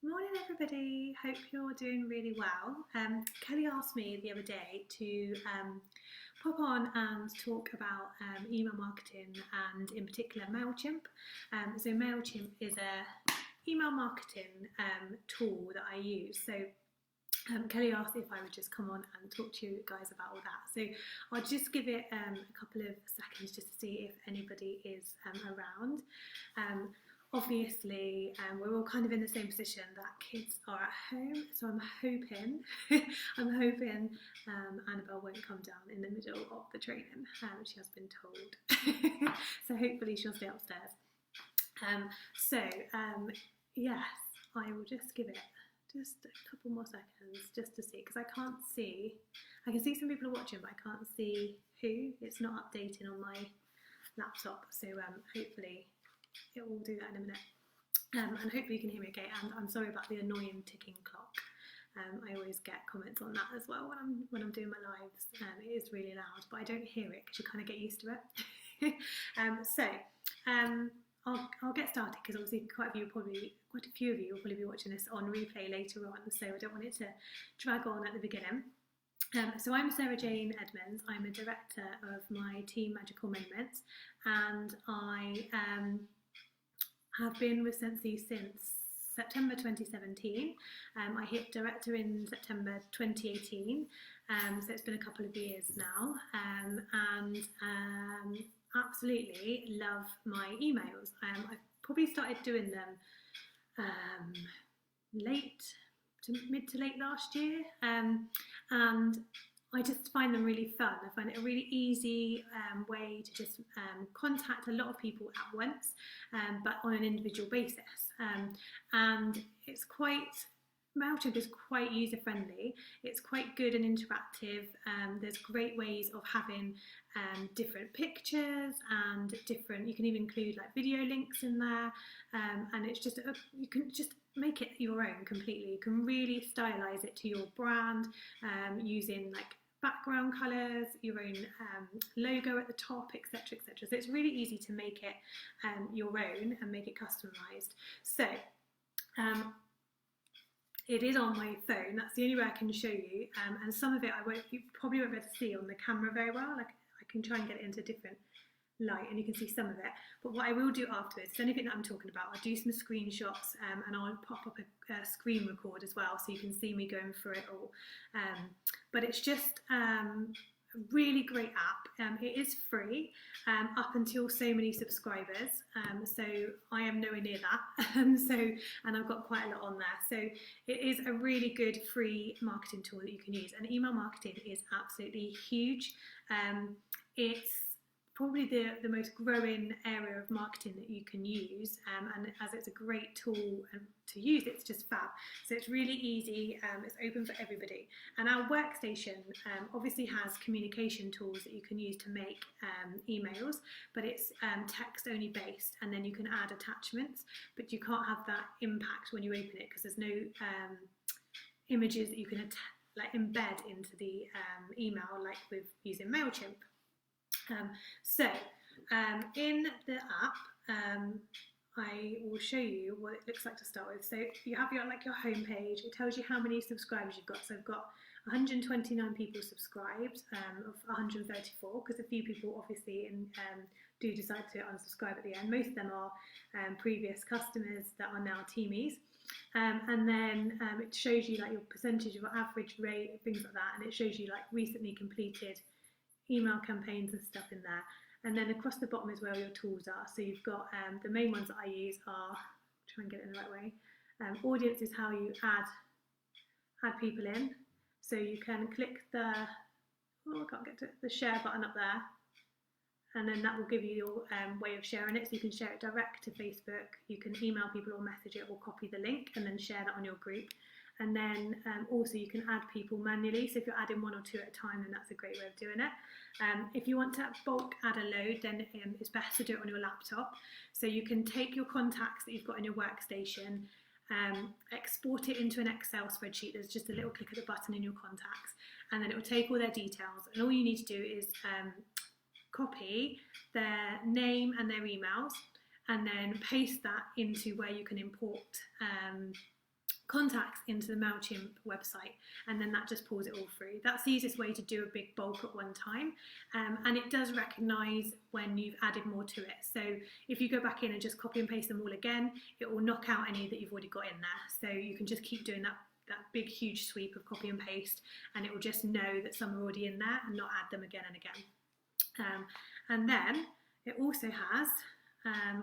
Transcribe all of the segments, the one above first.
Morning everybody, hope you're doing really well. Kelly asked me the other day to pop on and talk about email marketing and in particular MailChimp. So MailChimp is a email marketing tool that I use. So Kelly asked if I would just come on and talk to you guys about all that. So I'll just give it a couple of seconds just to see if anybody is around. Obviously, we're all kind of in the same position that kids are at home, so I'm hoping Annabelle won't come down in the middle of the training. She has been told, so hopefully she'll stay upstairs. Yes, I will just give it just a couple more seconds just to see, because I can't see. I can see some people are watching, but I can't see who. It's not updating on my laptop, so hopefully it will do that in a minute, and hopefully you can hear me okay. And I'm sorry about the annoying ticking clock. I always get comments on that as well when I'm doing my lives. It is really loud, but I don't hear it because you kind of get used to it. I'll get started, because obviously quite a few of you will probably be watching this on replay later on, so I don't want it to drag on at the beginning. So I'm Sarah Jane Edmonds. I'm a director of my team Magical Moments, and I have been with Sensi since September 2017. I hit director in September 2018, so it's been a couple of years now, and absolutely love my emails. I probably started doing them mid to late last year, and I just find them really fun. I find it a really easy way to just contact a lot of people at once, but on an individual basis. And MailChimp is quite user friendly. It's quite good and interactive. There's great ways of having different pictures and you can even include like video links in there. And it's just, you can just make it your own completely. You can really stylize it to your brand, using like background colours, your own logo at the top, etc, etc. So it's really easy to make it your own and make it customized. So it is on my phone. That's the only way I can show you, and some of it you probably won't be able to see on the camera very well. Like, I can try and get it into different light and you can see some of it, but what I will do afterwards, so anything that I'm talking about, I'll do some screenshots, and I'll pop up a screen record as well, so you can see me going through it all. But it's just a really great app. It is free up until so many subscribers, so I am nowhere near that. And I've got quite a lot on there, so it is a really good free marketing tool that you can use, and email marketing is absolutely huge. It's probably the most growing area of marketing that you can use, and as it's a great tool to use, it's just fab. So it's really easy, it's open for everybody, and our workstation obviously has communication tools that you can use to make emails, but it's text only based, and then you can add attachments, but you can't have that impact when you open it because there's no images that you can embed into the email like with using MailChimp. In the app, I will show you what it looks like to start with. So you have your home page. It tells you how many subscribers you've got. So I've got 129 people subscribed, of 134, because a few people obviously do decide to unsubscribe at the end. Most of them are previous customers that are now teamies. And then it shows you like your percentage, your average rate, things like that, and it shows you like recently completed email campaigns and stuff in there. And then across the bottom is where your tools are. So you've got the main ones that I use are, try and get it in the right way, audience is how you add people in. So you can click I can't get to it, the share button up there, and then that will give you your way of sharing it. So you can share it direct to Facebook, you can email people or message it, or copy the link and then share that on your group. And then also you can add people manually, so if you're adding one or two at a time, then that's a great way of doing it. If you want to bulk add a load, then it's best to do it on your laptop. So you can take your contacts that you've got in your workstation, export it into an Excel spreadsheet. There's just a little click of the button in your contacts, and then it will take all their details, and all you need to do is copy their name and their emails, and then paste that into where you can import contacts into the MailChimp website, and then that just pulls it all through. That's the easiest way to do a big bulk at one time, and it does recognise when you've added more to it. So if you go back in and just copy and paste them all again, it will knock out any that you've already got in there. So you can just keep doing that big huge sweep of copy and paste, and it will just know that some are already in there and not add them again and again. And then it also has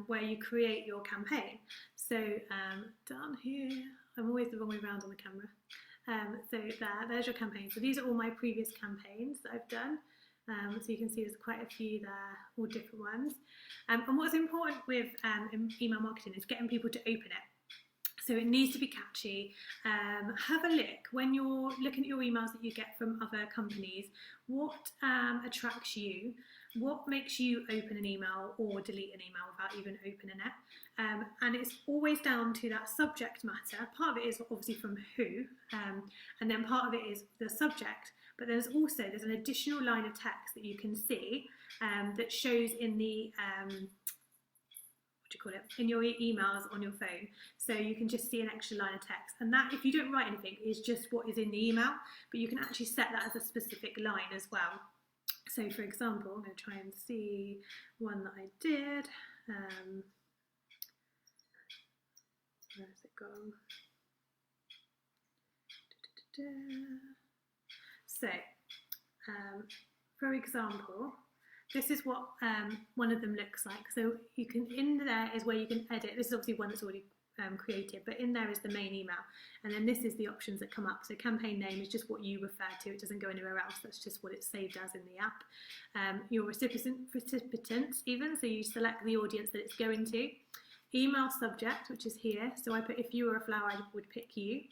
where you create your campaign. So down here, I'm always the wrong way around on the camera. So there's your campaign. So these are all my previous campaigns that I've done. So you can see there's quite a few there, all different ones. And what's important with email marketing is getting people to open it. So it needs to be catchy. Have a look when you're looking at your emails that you get from other companies. What attracts you? What makes you open an email or delete an email without even opening it? And it's always down to that subject matter. Part of it is obviously from who, and then part of it is the subject. But there's an additional line of text that you can see that shows in the in your emails on your phone. So you can just see an extra line of text, and that, if you don't write anything, is just what is in the email, but you can actually set that as a specific line as well. So for example, I'm going to try and see one that I did. Where's it gone? So for example, this is what one of them looks like. So you can, in there is where you can edit. This is obviously one that's already created, but in there is the main email. And then this is the options that come up. So campaign name is just what you refer to. It doesn't go anywhere else. That's just what it's saved as in the app. Your recipients even, so you select the audience that it's going to. Email subject, which is here. So I put, if you were a flower, I would pick you.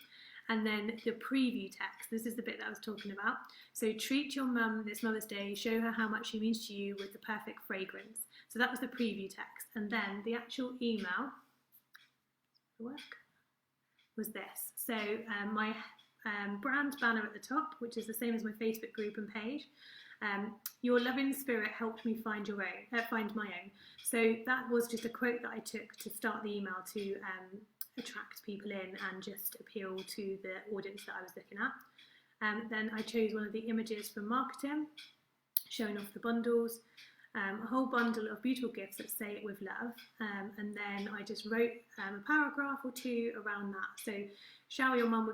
And then the preview text, this is the bit that I was talking about. So treat your mum this Mother's Day, show her how much she means to you with the perfect fragrance. So that was the preview text. And then the actual email was this. So my brand banner at the top, which is the same as my Facebook group and page. Your loving spirit helped me find my own. So that was just a quote that I took to start the email to attract people in and just appeal to the audience that I was looking at. Then I chose one of the images from marketing, showing off the bundles, a whole bundle of beautiful gifts that say it with love, and then I just wrote a paragraph or two around that. So shower your mums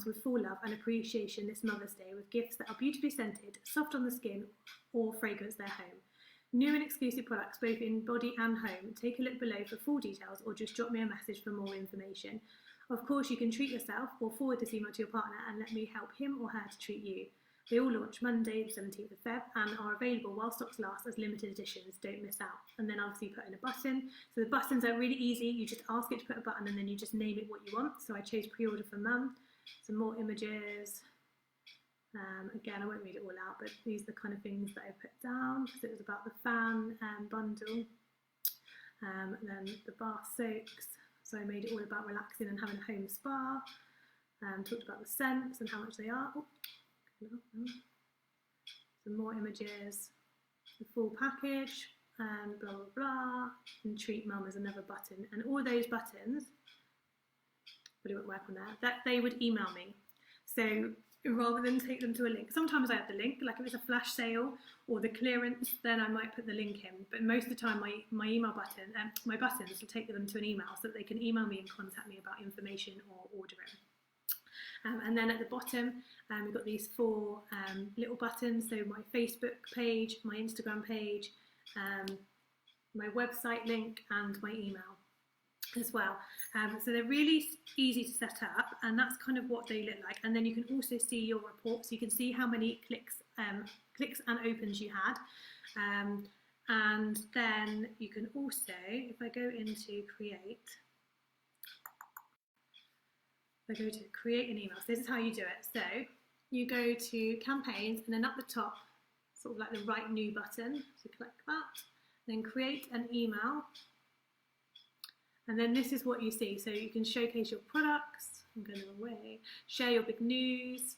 with full love and appreciation this Mother's Day with gifts that are beautifully scented, soft on the skin, or fragrance their home. New and exclusive products both in body and home. Take a look below for full details, or just drop me a message for more information. Of course, you can treat yourself or forward this email to your partner and let me help him or her to treat you. They all launch Monday the 17th of Feb and are available while stocks last as limited editions. Don't miss out. And then obviously put in a button. So the buttons are really easy. You just ask it to put a button and then you just name it what you want. So I chose pre-order for mum. Some more images. Again, I won't read it all out, but these are the kind of things that I put down because it was about the fan bundle. And then the bath soaks. So I made it all about relaxing and having a home spa. Talked about the scents and how much they are. Oh, some more images. The full package. And blah, blah, blah. And treat mum as another button. And all those buttons, but it won't work on there, that they would email me. So rather than take them to a link. Sometimes I have the link, like if it's a flash sale or the clearance, then I might put the link in. But most of the time, my email button, my buttons will take them to an email so that they can email me and contact me about information or ordering. And then at the bottom, we've got these four little buttons. So my Facebook page, my Instagram page, my website link, and my email as well. So they're really easy to set up, and that's kind of what they look like. And then you can also see your reports. You can see how many clicks and opens you had. And then you can also, if I go into create, an email. So this is how you do it. So you go to campaigns, and then up the top, sort of like the write new button. So click that, then create an email. And then this is what you see. So you can showcase your products. I'm going away. Share your big news.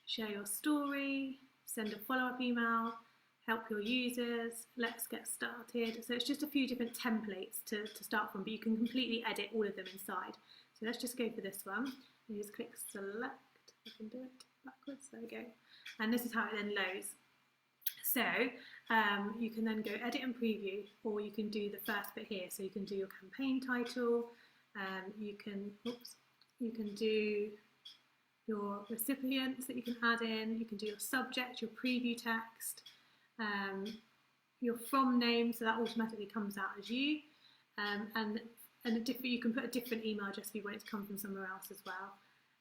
Share your story. Send a follow-up email. help your users, let's get started. So it's just a few different templates to start from, but you can completely edit all of them inside. So let's just go for this one. You just click select, I can do it backwards, there we go. And this is how it then loads. So you can then go edit and preview, or you can do the first bit here. So you can do your campaign title, you can do your recipients that you can add in, you can do your subject, your preview text, your from name, so that automatically comes out as you, and you can put a different email address if you want it to come from somewhere else as well.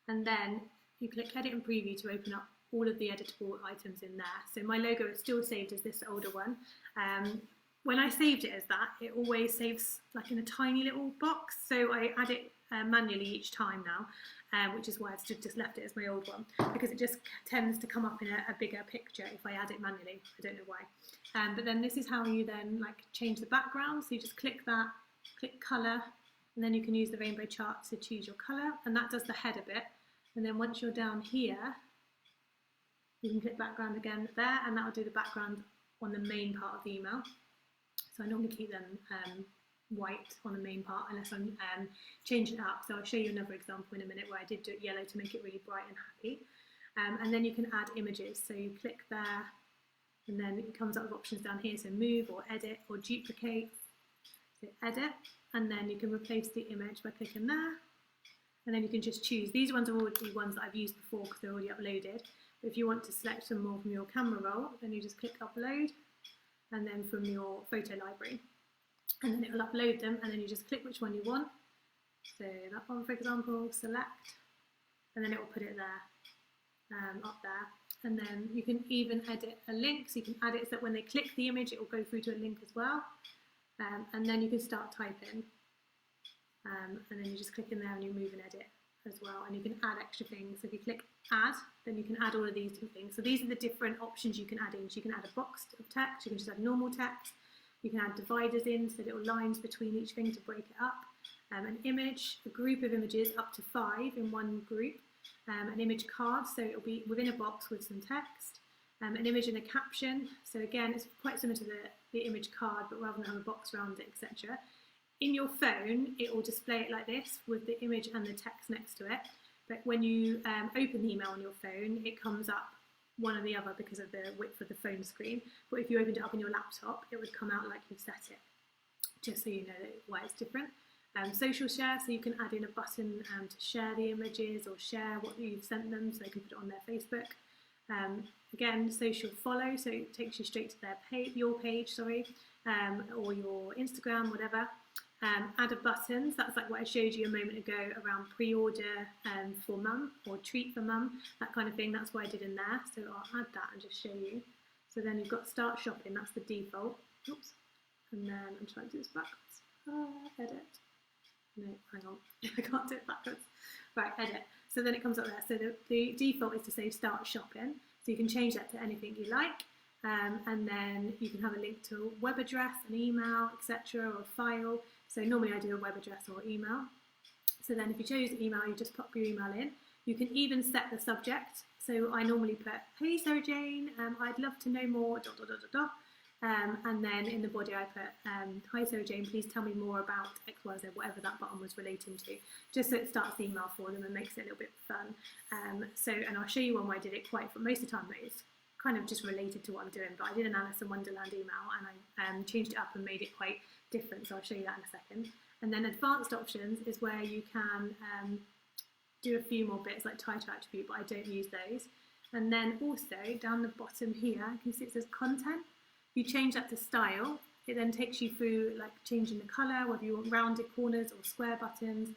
And then you click edit and preview to open up all of the editable items in there. So my logo is still saved as this older one. When I saved it as that, it always saves like in a tiny little box, so I add it manually each time now, which is why I've just left it as my old one, because it just tends to come up in a bigger picture if I add it manually. I don't know why. But then this is how you then like change the background. So you just click that, click colour, and then you can use the rainbow chart to choose your colour, and that does the header bit. And then once you're down here, you can click background again there, and that will do the background on the main part of the email. So I normally keep them white on the main part unless I'm changing it up. So I'll show you another example in a minute where I did do it yellow to make it really bright and happy. And then you can add images. So you click there, and then it comes up with options down here. So move or edit or duplicate. So edit, and then you can replace the image by clicking there. And then you can just choose. These ones are already ones that I've used before because they're already uploaded. But if you want to select some more from your camera roll, then you just click upload, and then from your photo library. And then it will upload them, and then you just click which one you want. So that one, for example, select, and then it will put it there, up there. And then you can even edit a link, so you can add it so that when they click the image, it will go through to a link as well. And then you can start typing. And then you just click in there and you move and edit as well, and you can add extra things. So if you click add, then you can add all of these different things. So these are the different options you can add in. So you can add a box of text, you can just add normal text, you can add dividers in, so little lines between each thing to break it up, an image, a group of images up to 5 in one group, an image card, so it'll be within a box with some text, an image and a caption. So again, it's quite similar to the image card, but rather than have a box around it, etc. In your phone, it will display it like this with the image and the text next to it. But when you open the email on your phone, it comes up one or the other because of the width of the phone screen. But if you opened it up on your laptop, it would come out like you've set it, just so you know why it's different. Social share, so you can add in a button to share the images or share what you've sent them, so they can put it on their Facebook. Again, social follow, so it takes you straight to their page, your page, or your Instagram, whatever. Add a button, so that's like what I showed you a moment ago around pre-order for mum or treat for mum, that kind of thing. That's what I did in there, so I'll add that and just show you. So then you've got start shopping, that's the default. Oops. And then I'm trying to do this backwards. Edit. No, hang on, I can't do it backwards. Right, edit. So then it comes up there. So the default is to say start shopping, so you can change that to anything you like. And then you can have a link to a web address, an email, etc., or a file. So normally I do a web address or email. So then if you chose email, you just pop your email in. You can even set the subject. So I normally put, hey Sarah Jane, I'd love to know more, ... And then in the body I put, hi Sarah Jane, please tell me more about XYZ, whatever that button was relating to, just so it starts the email for them and makes it a little bit fun. And I'll show you one where I did it quite, for most of the time it's kind of just related to what I'm doing, but I did an Alice in Wonderland email and I changed it up and made it quite different, so I'll show you that in a second. And then advanced options is where you can do a few more bits like title attribute, but I don't use those. And then also down the bottom here, you can see it says content. You change that to style, it then takes you through like changing the colour, whether you want rounded corners or square buttons,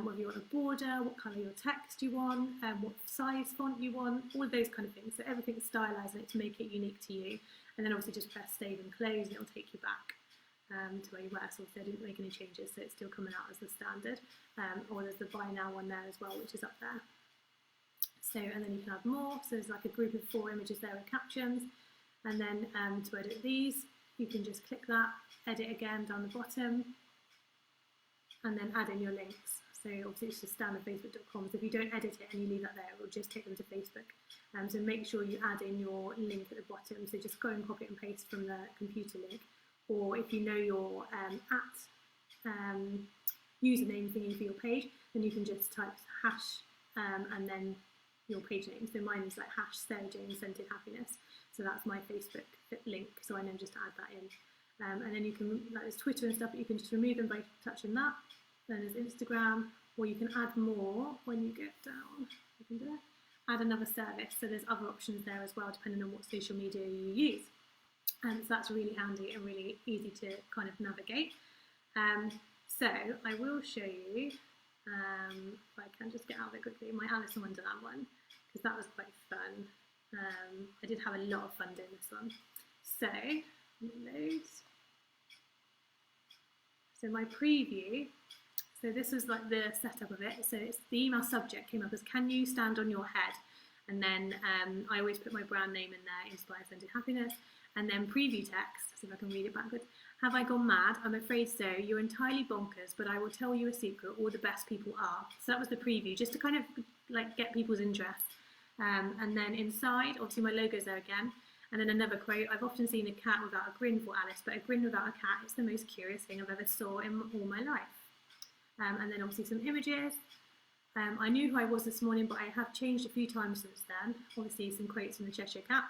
whether you want a border, what colour your text you want, what size font you want, all of those kind of things. So everything's stylising it to make it unique to you. And then obviously just press save and close and it'll take you back to where you were. So I didn't make any changes, so it's still coming out as the standard. Or there's the buy now one there as well, which is up there. So, and then you can add more. So there's like a group of 4 images there with captions. And then to edit these, you can just click that, edit again down the bottom, and then add in your links. So obviously it's just standardfacebook.com. So if you don't edit it and you leave that there, it will just take them to Facebook. So make sure you add in your link at the bottom. So just go and copy and paste from the computer link. Or if you know your username thingy for your page, then you can just type hash and then your page name. So mine is like hash Sarah Jane Scented Happiness. So that's my Facebook link. So I know just to add that in. And then you can, like there's Twitter and stuff, but you can just remove them by touching that. Then there's Instagram, or you can add more when you get down. You can do it. Add another service. So there's other options there as well, depending on what social media you use. So that's really handy and really easy to kind of navigate. So I will show you, if I can just get out of it quickly, my Alice in Wonderland one, because that was quite fun. I did have a lot of fun doing this one. So, load. So my preview, so this was like the setup of it. So it's the email subject came up as, can you stand on your head? And then I always put my brand name in there, Inspire Scented Happiness. And then preview text, see if I can read it backwards. Have I gone mad? I'm afraid so. You're entirely bonkers, but I will tell you a secret. All the best people are. So that was the preview, just to kind of like get people's interest. And then inside, obviously my logo's there again. And then another quote, I've often seen a cat without a grin for Alice, but a grin without a cat is the most curious thing I've ever saw in all my life. And then obviously some images. I knew who I was this morning, but I have changed a few times since then. Obviously some quotes from the Cheshire Cat.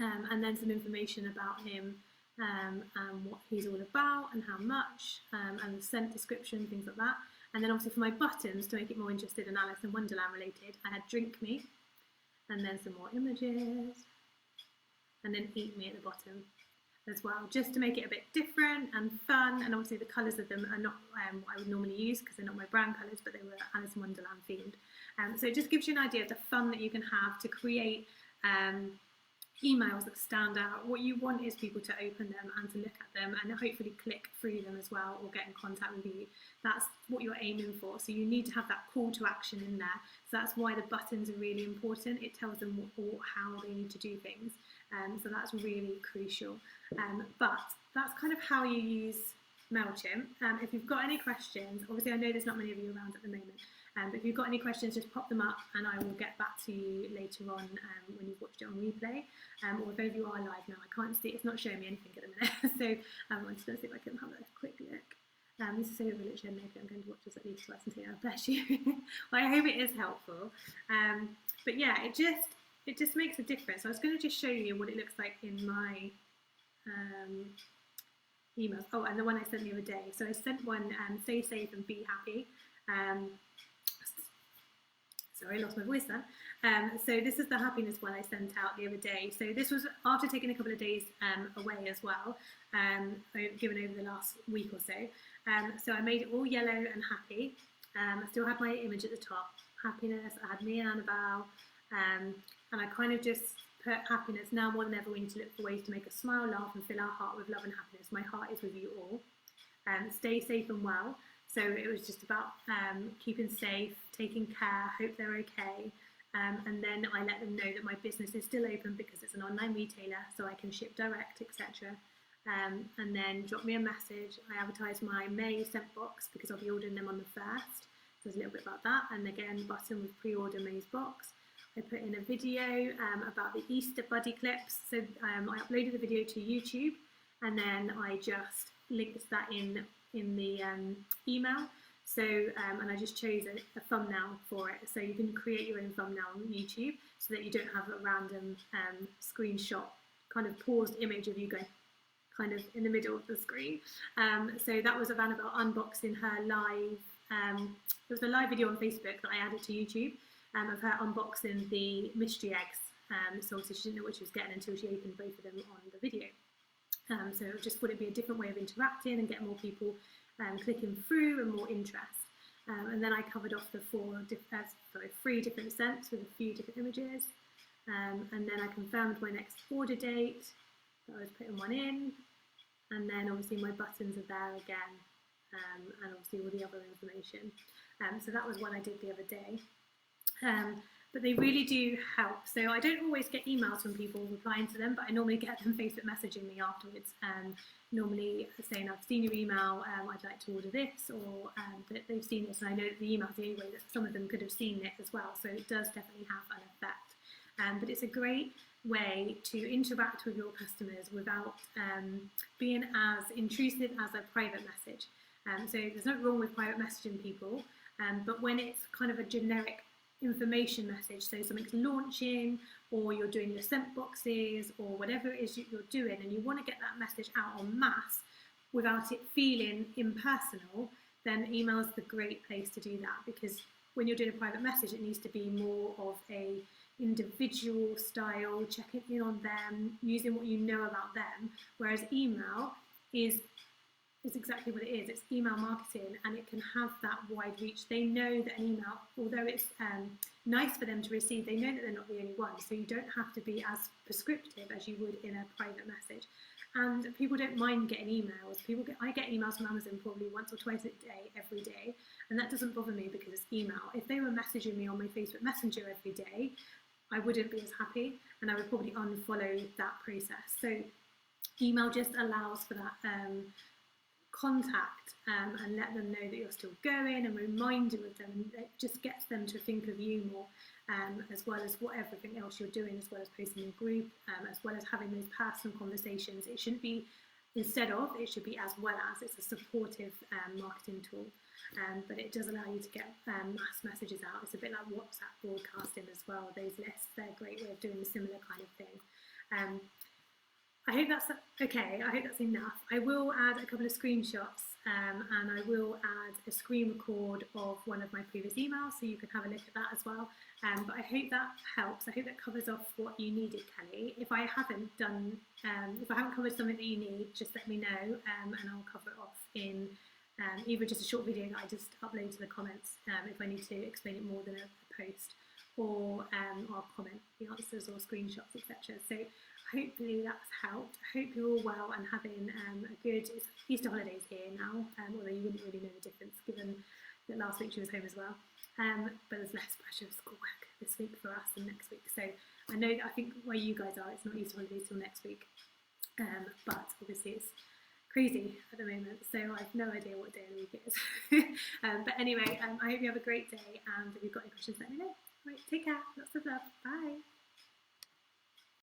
And then some information about him and what he's all about and how much, and the scent description, things like that. And then obviously for my buttons, to make it more interested in Alice in Wonderland related, I had Drink Me, and then some more images, and then Eat Me at the bottom as well, just to make it a bit different and fun. And obviously the colours of them are not what I would normally use, because they're not my brand colours, but they were Alice in Wonderland themed. So it just gives you an idea of the fun that you can have to create emails that stand out. What you want is people to open them and to look at them and hopefully click through them as well, or get in contact with you. That's what you're aiming for. So you need to have that call to action in there. So that's why the buttons are really important. It tells them what, or how they need to do things. So that's really crucial. But that's kind of how you use MailChimp. If you've got any questions, obviously I know there's not many of you around at the moment, but if you've got any questions, just pop them up and I will get back to you later on when you've watched it on replay. Or if any of you are live now, I can't see, it's not showing me anything at the minute. So I'm just going to see if I can have a quick look. This is so village, and maybe I'm going to watch this at least twice and say, oh, bless you. Well, I hope it is helpful. But yeah, it just makes a difference. I was going to just show you what it looks like in my emails. Oh, and the one I sent the other day. So I sent one, stay safe and be happy. Sorry, I lost my voice then. So this is the happiness one I sent out the other day. So this was after taking a couple of days away as well, given over the last week or so. So I made it all yellow and happy. I still had my image at the top, happiness. I had me and Annabelle, and I kind of just put happiness. Now more than ever, we need to look for ways to make us smile, laugh, and fill our heart with love and happiness. My heart is with you all. Stay safe and well. So it was just about keeping safe, taking care, hope they're okay. And then I let them know that my business is still open because it's an online retailer, so I can ship direct, etc. And then drop me a message. I advertise my May scent box because I'll be ordering them on the 1st. So there's a little bit about that. And again, button with pre-order May's box. I put in a video about the Easter buddy clips. So I uploaded the video to YouTube, and then I just linked that in the email. So and I just chose a thumbnail for it. So you can create your own thumbnail on YouTube so that you don't have a random screenshot, kind of paused image of you going kind of in the middle of the screen. So that was of Annabelle unboxing her live. There was a live video on Facebook that I added to YouTube of her unboxing the mystery eggs. So obviously she didn't know what she was getting until she opened both of them on the video. So just would it be a different way of interacting and get more people clicking through and more interest. And then I covered off the 3 different scents with a few different images. And then I confirmed my next order date. So I was putting one in. And then obviously my buttons are there again. And obviously all the other information. So that was what I did the other day. but they really do help. So I don't always get emails from people replying to them, but I normally get them Facebook messaging me afterwards, normally saying, I've seen your email, I'd like to order this, or that they've seen this, and I know that the email's the only way that some of them could have seen it as well, so it does definitely have an effect. But it's a great way to interact with your customers without being as intrusive as a private message. So there's nothing wrong with private messaging people, but when it's kind of a generic information message, so something's launching, or you're doing your sent boxes, or whatever it is you're doing, and you want to get that message out en masse without it feeling impersonal, then email is the great place to do that, because when you're doing a private message, it needs to be more of a individual style, checking in on them, using what you know about them, whereas email is exactly what it is. It's email marketing, and it can have that wide reach. They know that an email, although it's nice for them to receive, they know that they're not the only one, so you don't have to be as prescriptive as you would in a private message. And people don't mind getting emails. I get emails from Amazon probably once or twice a day, every day, and that doesn't bother me because it's email. If they were messaging me on my Facebook Messenger every day, I wouldn't be as happy, and I would probably unfollow that process. So email just allows for that contact, and let them know that you're still going, and remind them of them, and it just gets them to think of you more, as well as what everything else you're doing, as well as posting in a group, as well as having those personal conversations. It shouldn't be instead of, it should be as well as. It's a supportive marketing tool, but it does allow you to get mass messages out. It's a bit like WhatsApp broadcasting as well. Those lists, they're a great way of doing a similar kind of thing. I hope that's okay. I hope that's enough. I will add a couple of screenshots, and I will add a screen record of one of my previous emails, so you can have a look at that as well. But I hope that helps. I hope that covers off what you needed, Kelly. If I haven't covered something that you need, just let me know, and I'll cover it off in either just a short video that I just upload to the comments if I need to explain it more than a post, or I'll comment the answers or screenshots, etc. So hopefully that's helped. I hope you're all well and having a good Easter holidays here now, although you wouldn't really know the difference given that last week she was home as well. But there's less pressure of schoolwork this week for us than next week. So I think where you guys are, it's not Easter holidays till next week. But obviously it's crazy at the moment, so I have no idea what day of the week it is. But anyway, I hope you have a great day, and if you've got any questions, let me know. Right, take care. Lots of love. Bye.